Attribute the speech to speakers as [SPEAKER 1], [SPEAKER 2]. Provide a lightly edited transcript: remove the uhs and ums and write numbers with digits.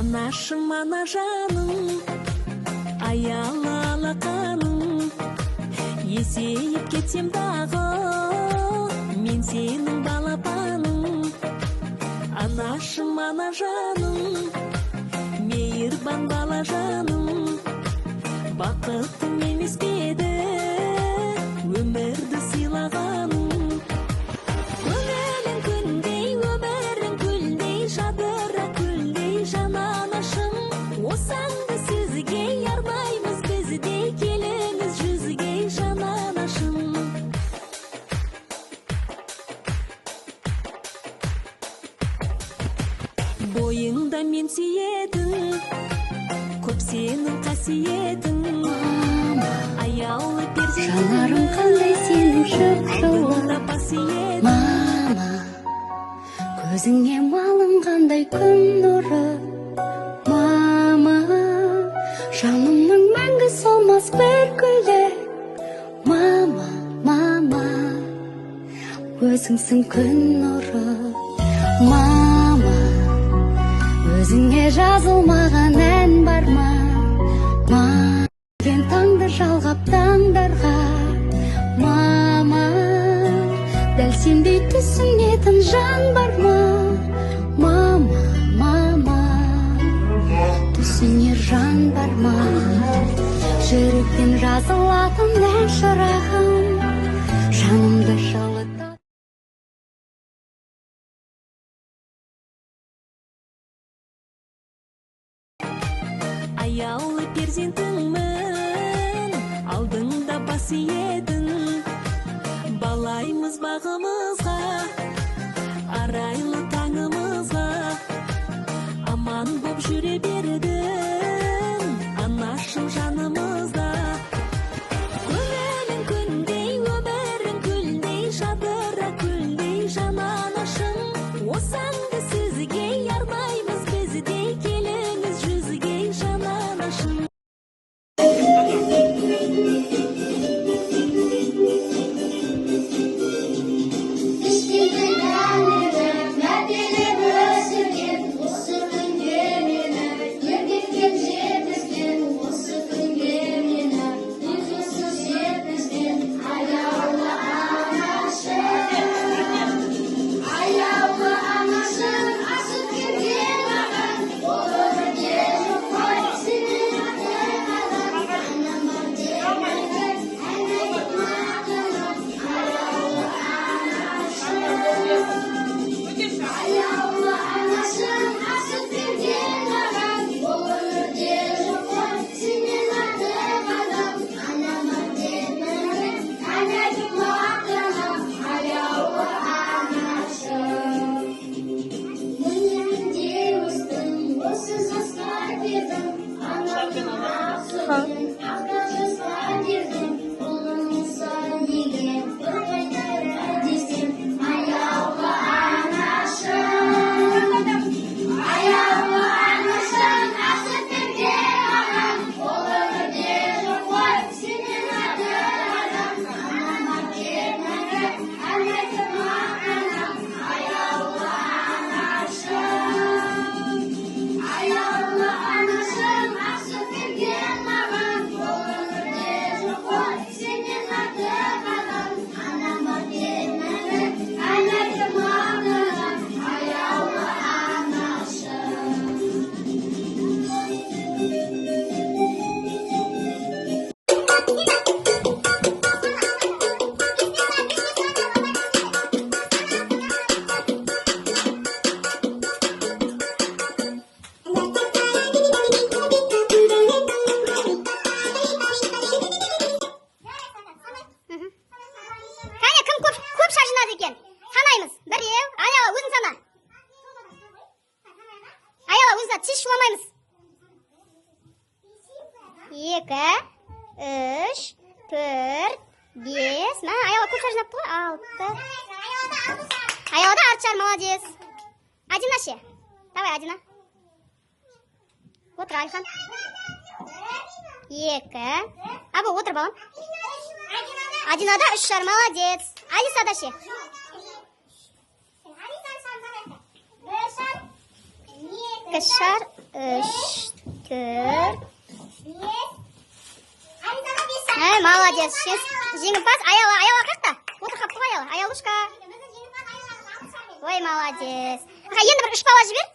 [SPEAKER 1] Anашım ana жаным, аяла алақаным, есейіп кетсем дағы, мен сенің балапаным. Anашым ана жаным, мейірбан бала жаным, бақыттым емес пе еді өмірді сыйлағаным. Көңілің күндей, өмірің гүлдей, жадыра гүлдей жан анашым. Осаңды сізге арнаймыз біздей, келіңіз жүзге жан анашым. Бойыңда мен сүйетін, көп сенің қасиетің. Аяулы перзентің,
[SPEAKER 2] жанарым қандай сенің жып-жылы. Мама, көзіңе малынғандай күн нұры. Мама, жанымның мәңгі солмас бір гүлі. Мама, мама, өзіңсің күн нұры. Мама, өзіңе жазылмаған ән бар ма? Мама, ген таңды жалғап таңдарға. Мама, дәл сендей түсінетін жан бар ма? Мама, мама, түсінер жан бар ма? Жүректен жазылатын ән шырағым, жанымды жылытады.
[SPEAKER 1] Аяулы перзентіңмін, алдыңда бас иетін. Балаймыз бағымызға, арайлы таңымызға. Аман боп жүре бердің, анашым жанымызда. Көңілің күндей, өмірің гүлдей, жадыра гүлдей жан анашым. Осаңды сізге арнаймыз біздей, келіңіз жүзге жан анашым.
[SPEAKER 3] Екі, үш, төрт, бес. Мә, аяла көп шаржынапты ғой? 6. Аялада артшар, молодец. Адина ше. Давай, Адина. Отыр, Алихан. Екі. Абы, отыр, балам. Адинада 3 шар, молодец. Алисада ше. Алиса, arkadaşlar. 3, 4. Молодец. Жеңімпаз аяла қақта. Отыр қапты ғой аяла. Аялушка. Ой, молодец. Енді бір 3 бала жібер.